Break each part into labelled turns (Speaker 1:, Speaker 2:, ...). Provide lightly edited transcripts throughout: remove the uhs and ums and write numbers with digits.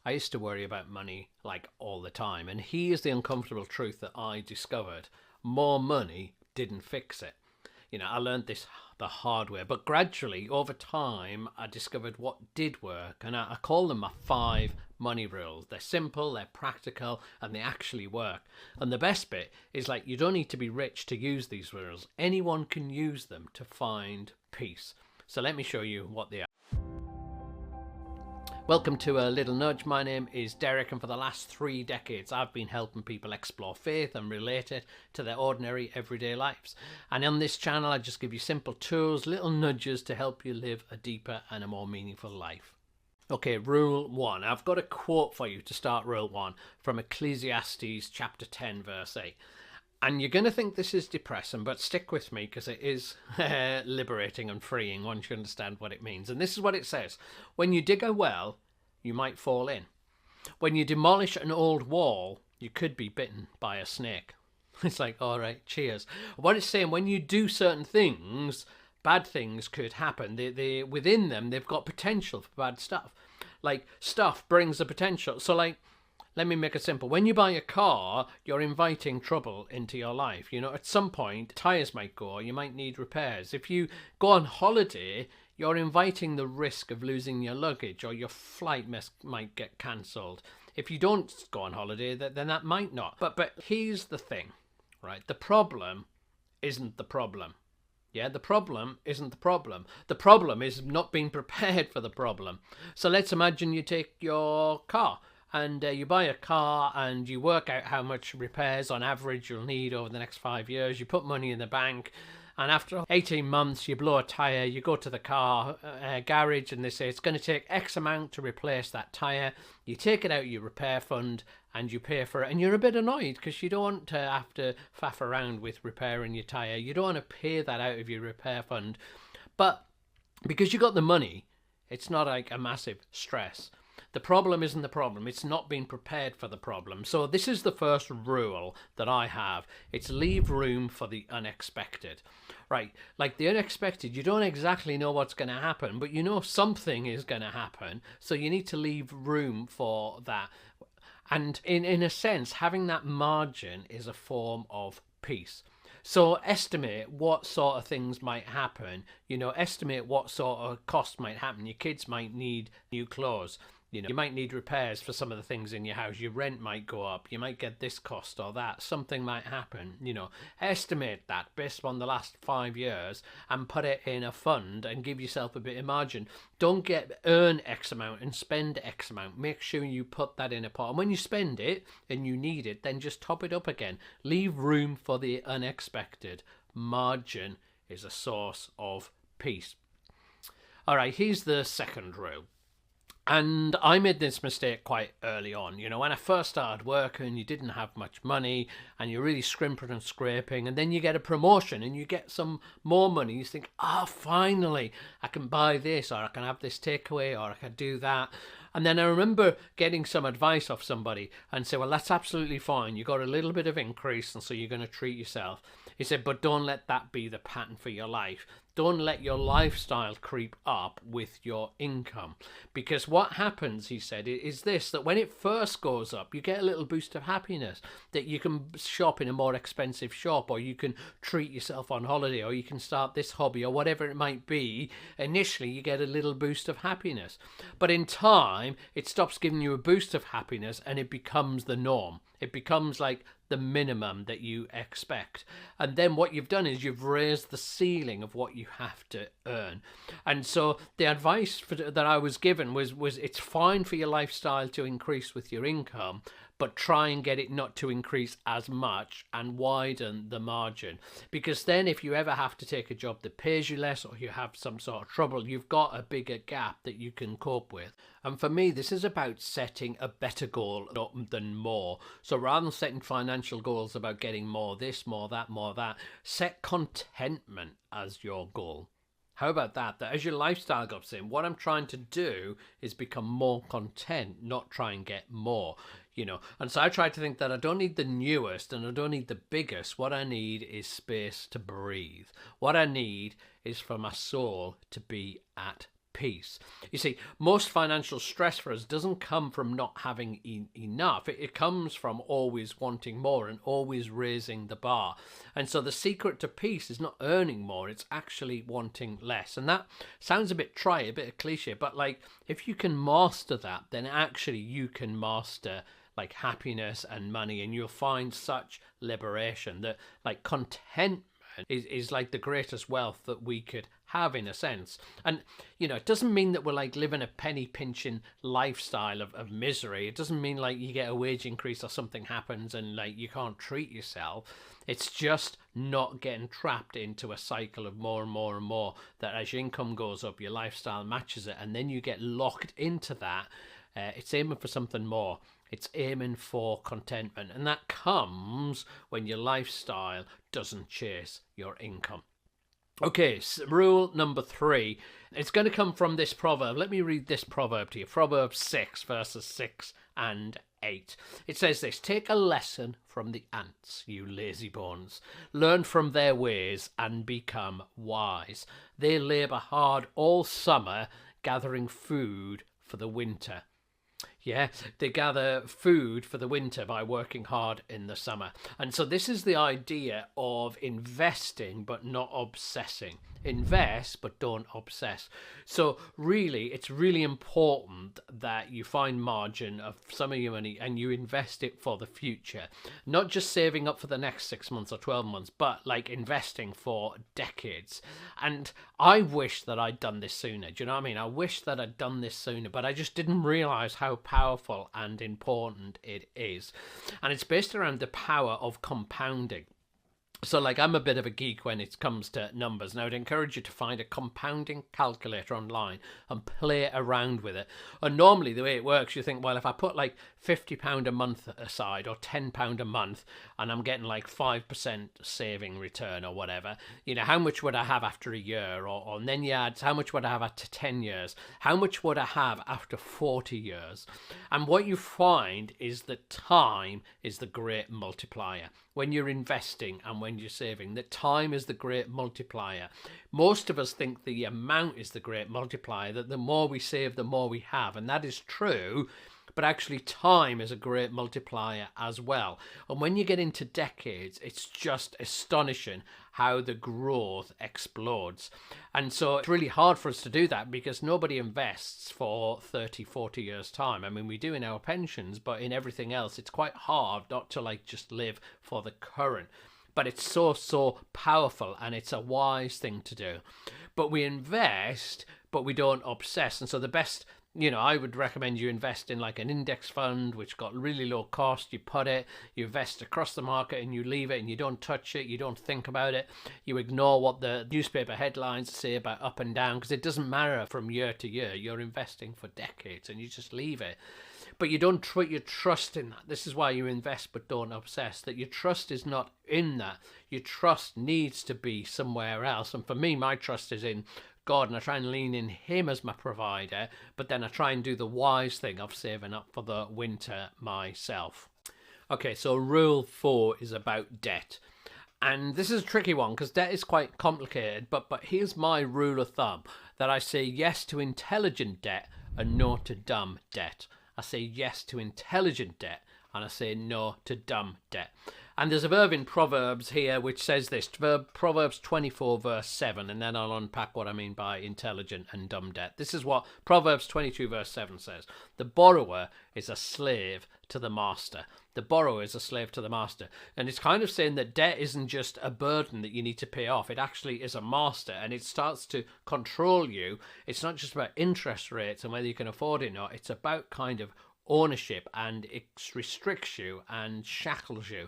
Speaker 1: I used to worry about money like all the time. And here's the uncomfortable truth that I discovered. More money didn't fix it. I learned this the hard way, but gradually over time, I discovered what did work. And I call them my 5 money rules. They're simple, they're practical, and they actually work. And the best bit is like, you don't need to be rich to use these rules. Anyone can use them to find peace. So let me show you what they are. Welcome to A Little Nudge. My name is Derek, and for the last 3 decades I've been helping people explore faith and relate it to their ordinary everyday lives. And on this channel I just give you simple tools, little nudges to help you live a deeper and a more meaningful life. Okay, rule 1. I've got a quote for you to start rule 1 from Ecclesiastes chapter 10 verse 8. And you're going to think this is depressing, but stick with me because it is liberating and freeing once you understand what it means. And this is what it says. When you dig a well, you might fall in. When you demolish an old wall, you could be bitten by a snake. It's like, all right, cheers. What it's saying, when you do certain things, bad things could happen. They within them, they've got potential for bad stuff. Like, stuff brings the potential. So, like, let me make it simple. When you buy a car, you're inviting trouble into your life. At some point, tires might go, or you might need repairs. If you go on holiday, you're inviting the risk of losing your luggage, or your flight might get cancelled. If you don't go on holiday, then that might not. But here's the thing, right? The problem isn't the problem. Yeah, the problem isn't the problem. The problem is not being prepared for the problem. So let's imagine you take your car. And you buy a car and you work out how much repairs on average you'll need over the next 5 years. You put money in the bank, and after 18 months you blow a tyre, you go to the car garage and they say it's going to take X amount to replace that tyre. You take it out of your repair fund and you pay for it, and you're a bit annoyed because you don't want to have to faff around with repairing your tyre. You don't want to pay that out of your repair fund. But because you got the money, it's not like a massive stress. The problem isn't the problem. It's not being prepared for the problem. So this is the first rule that I have. It's leave room for the unexpected. Right, like the unexpected, you don't exactly know what's going to happen, but you know something is going to happen. So you need to leave room for that. And in a sense, having that margin is a form of peace. So estimate what sort of things might happen. Estimate what sort of cost might happen. Your kids might need new clothes. You might need repairs for some of the things in your house. Your rent might go up. You might get this cost or that. Something might happen. Estimate that based on the last 5 years and put it in a fund and give yourself a bit of margin. Don't earn X amount and spend X amount. Make sure you put that in a pot. And when you spend it and you need it, then just top it up again. Leave room for the unexpected. Margin is a source of peace. All right, here's the second rule. And I made this mistake quite early on. When I first started working, you didn't have much money and you're really scrimping and scraping, and then you get a promotion and you get some more money. You think, finally, I can buy this, or I can have this takeaway, or I can do that. And then I remember getting some advice off somebody and say, well, that's absolutely fine. You got a little bit of increase, and so you're going to treat yourself. He said, but don't let that be the pattern for your life. Don't let your lifestyle creep up with your income. Because what happens, he said, is this, that when it first goes up, you get a little boost of happiness, that you can shop in a more expensive shop, or you can treat yourself on holiday, or you can start this hobby, or whatever it might be. Initially, you get a little boost of happiness. But in time, it stops giving you a boost of happiness and it becomes the norm. It becomes like the minimum that you expect. And then what you've done is you've raised the ceiling of what you have to earn. And so the advice that I was given was it's fine for your lifestyle to increase with your income, but try and get it not to increase as much and widen the margin. Because then if you ever have to take a job that pays you less, or you have some sort of trouble, you've got a bigger gap that you can cope with. And for me, this is about setting a better goal than more. So rather than setting financial goals about getting more this, more that, set contentment as your goal. How about that? That as your lifestyle goes in, what I'm trying to do is become more content, not try and get more. And so I try to think that I don't need the newest and I don't need the biggest. What I need is space to breathe. What I need is for my soul to be at peace. You see, most financial stress for us doesn't come from not having enough. It comes from always wanting more and always raising the bar. And so the secret to peace is not earning more, it's actually wanting less. And that sounds a bit trite, a bit of cliche, but like if you can master that, then actually you can master like happiness and money, and you'll find such liberation that like contentment is like the greatest wealth that we could have, in a sense. And you know, it doesn't mean that we're like living a penny pinching lifestyle of misery. It doesn't mean like you get a wage increase or something happens and like you can't treat yourself. It's just not getting trapped into a cycle of more and more and more, that as your income goes up, your lifestyle matches it, and then you get locked into that. It's aiming for something more. It's aiming for contentment, and that comes when your lifestyle doesn't chase your income. Okay, so rule number 3. It's going to come from this proverb. Let me read this proverb to you. Proverbs 6, verses 6 and 8. It says this: take a lesson from the ants, you lazy bones. Learn from their ways and become wise. They labour hard all summer, gathering food for the winter. Yeah, they gather food for the winter by working hard in the summer. And so this is the idea of investing but not obsessing. Invest but don't obsess. So really, it's really important that you find margin of some of your money and you invest it for the future. Not just saving up for the next 6 months or 12 months, but like investing for decades. And I wish that I'd done this sooner. Do you know what I mean? I wish that I'd done this sooner, but I just didn't realize how powerful and important it is. And it's based around the power of compounding. So like I'm a bit of a geek when it comes to numbers, and I would encourage you to find a compounding calculator online and play around with it. And normally the way it works, you think, well, if I put like £50 a month aside or £10 a month and I'm getting like 5% saving return or whatever, you know, how much would I have after a year? Or and then you add, how much would I have after 10 years? How much would I have after 40 years? And what you find is that time is the great multiplier. When you're investing and when you're saving, that time is the great multiplier. Most of us think the amount is the great multiplier, that the more we save, the more we have. And that is true, but actually time is a great multiplier as well. And when you get into decades, it's just astonishing how the growth explodes. And so it's really hard for us to do that because nobody invests for 30, 40 years time. I mean, we do in our pensions, but in everything else, it's quite hard not to like just live for the current. But it's so powerful, and it's a wise thing to do. But we invest, but we don't obsess. And so the best, you know, I would recommend you invest in like an index fund, which got really low cost. You put it, you invest across the market and you leave it and you don't touch it. You don't think about it. You ignore what the newspaper headlines say about up and down, because it doesn't matter from year to year. You're investing for decades and you just leave it. But you don't put your trust in that. This is why you invest but don't obsess, that your trust is not in that. Your trust needs to be somewhere else. And for me, my trust is in God, and I try and lean in him as my provider, but then I try and do the wise thing of saving up for the winter myself. Okay, so rule 4 is about debt. And this is a tricky one because debt is quite complicated, but here's my rule of thumb, that I say yes to intelligent debt and no to dumb debt. I say yes to intelligent debt and I say no to dumb debt. And there's a verb in Proverbs here which says this, Proverbs 24 verse 7, and then I'll unpack what I mean by intelligent and dumb debt. This is what Proverbs 22 verse 7 says. The borrower is a slave to the master. The borrower is a slave to the master. And it's kind of saying that debt isn't just a burden that you need to pay off. It actually is a master, and it starts to control you. It's not just about interest rates and whether you can afford it or not. It's about kind of ownership, and it restricts you and shackles you.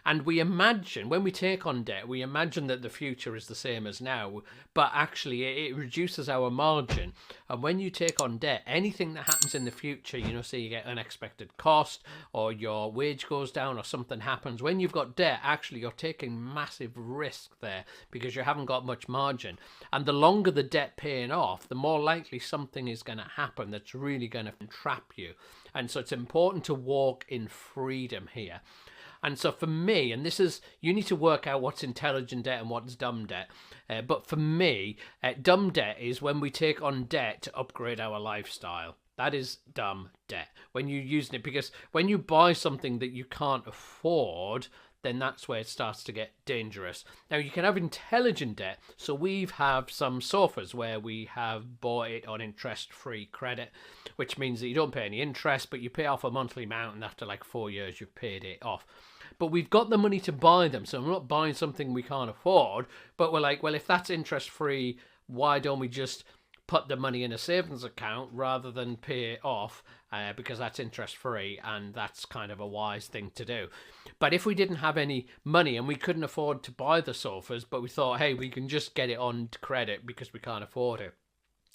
Speaker 1: And we imagine, when we take on debt, we imagine that the future is the same as now, but actually it reduces our margin. And when you take on debt, anything that happens in the future, you know, say you get unexpected cost or your wage goes down or something happens, when you've got debt, actually you're taking massive risk there because you haven't got much margin. And the longer the debt paying off, the more likely something is going to happen that's really going to trap you. And so it's important to walk in freedom here. And so for me, and this is, you need to work out what's intelligent debt and what's dumb debt. But for me, dumb debt is when we take on debt to upgrade our lifestyle. That is dumb debt. When you're using it, because when you buy something that you can't afford, then that's where it starts to get dangerous. Now, you can have intelligent debt. So we have some sofas where we have bought it on interest-free credit, which means that you don't pay any interest, but you pay off a monthly amount, and after like 4 years, you've paid it off. But we've got the money to buy them, so we're not buying something we can't afford, but we're like, well, if that's interest-free, why don't we just put the money in a savings account rather than pay it off, because that's interest free, and that's kind of a wise thing to do. But if we didn't have any money and we couldn't afford to buy the sofas, but we thought, hey, we can just get it on credit because we can't afford it,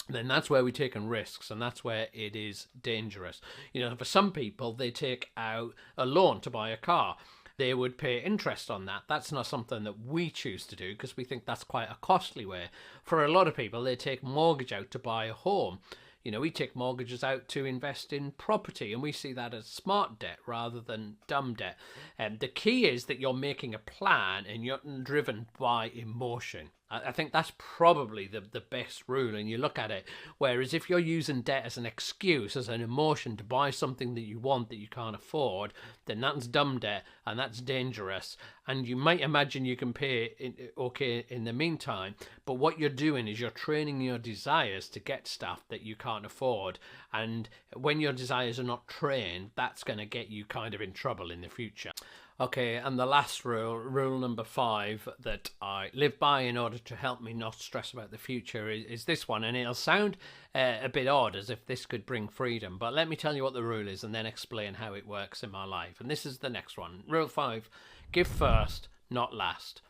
Speaker 1: then that's where we're taking risks, and that's where it is dangerous. You know, for some people, they take out a loan to buy a car. They would pay interest on that. That's not something that we choose to do because we think that's quite a costly way. For a lot of people, they take mortgage out to buy a home. You know, we take mortgages out to invest in property, and we see that as smart debt rather than dumb debt. And the key is that you're making a plan and you're driven by emotion. I think that's probably the best rule, and you look at it. Whereas if you're using debt as an excuse, as an emotion to buy something that you want that you can't afford, then that's dumb debt, and that's dangerous. And you might imagine you can pay it okay in the meantime, but what you're doing is you're training your desires to get stuff that you can't afford. And when your desires are not trained, that's going to get you kind of in trouble in the future. Okay, and the last rule number 5 that I live by in order to help me not stress about the future is this one. And it'll sound a bit odd, as if this could bring freedom, but let me tell you what the rule is and then explain how it works in my life. And this is the next one. Rule 5, give first, not last.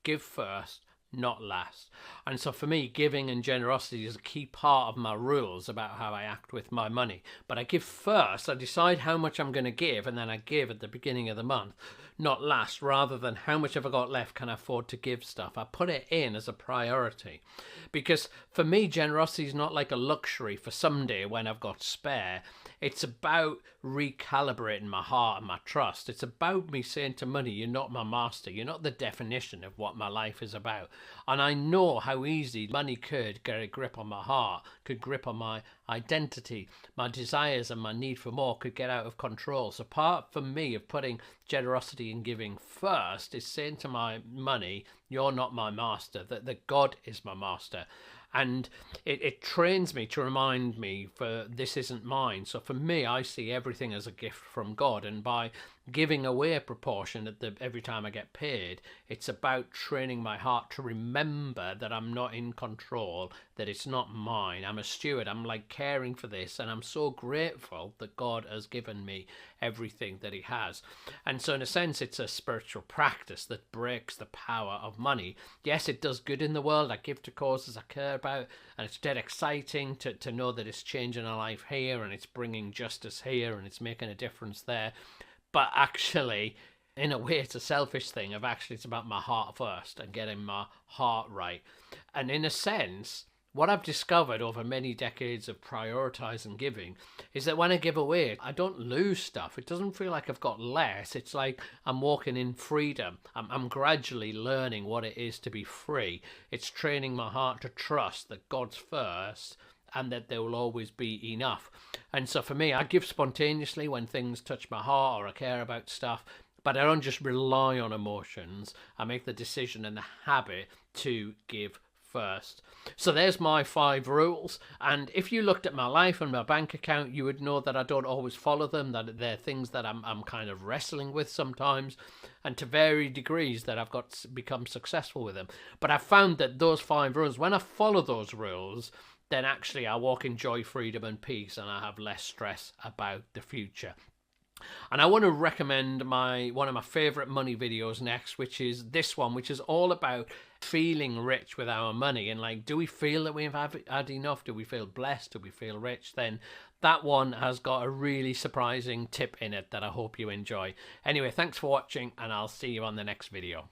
Speaker 1: Give first, not last. And so for me, giving and generosity is a key part of my rules about how I act with my money. But I give first, I decide how much I'm going to give, and then I give at the beginning of the month, not last, rather than how much have I got left, can I afford to give stuff. I put it in as a priority. Because for me, generosity is not like a luxury for someday when I've got spare. It's about recalibrating my heart and my trust. It's about me saying to money, you're not my master. You're not the definition of what my life is about. And I know how easy money could get a grip on my heart, could grip on my identity. My desires and my need for more could get out of control. So part for me of putting generosity and giving first is saying to my money, you're not my master, that God is my master. And it trains me to remind me for this isn't mine. So for me, I see everything as a gift from God. And by giving away a proportion every time I get paid, it's about training my heart to remember that I'm not in control, that it's not mine. I'm a steward. I'm like caring for this. And I'm so grateful that God has given me everything that he has. And so in a sense, it's a spiritual practice that breaks the power of money. Yes, it does good in the world. I give to causes I care about, and it's dead exciting to know that it's changing a life here, and it's bringing justice here, and it's making a difference there. But actually, in a way, it's a selfish thing of actually it's about my heart first and getting my heart right. And in a sense, what I've discovered over many decades of prioritizing giving is that when I give away, I don't lose stuff. It doesn't feel like I've got less. It's like I'm walking in freedom. I'm gradually learning what it is to be free. It's training my heart to trust that God's first and that there will always be enough. And so for me, I give spontaneously when things touch my heart or I care about stuff, but I don't just rely on emotions. I make the decision and the habit to give first. So there's my 5 rules, and if you looked at my life and my bank account, you would know that I don't always follow them, that they're things that I'm kind of wrestling with sometimes, and to varying degrees that I've got become successful with them. But I've found that those 5 rules, when I follow those rules, then actually I walk in joy, freedom and peace, and I have less stress about the future. And I want to recommend one of my favorite money videos next, which is this one, which is all about feeling rich with our money. And like, do we feel that we've had enough? Do we feel blessed? Do we feel rich? Then that one has got a really surprising tip in it that I hope you enjoy. Anyway, thanks for watching, and I'll see you on the next video.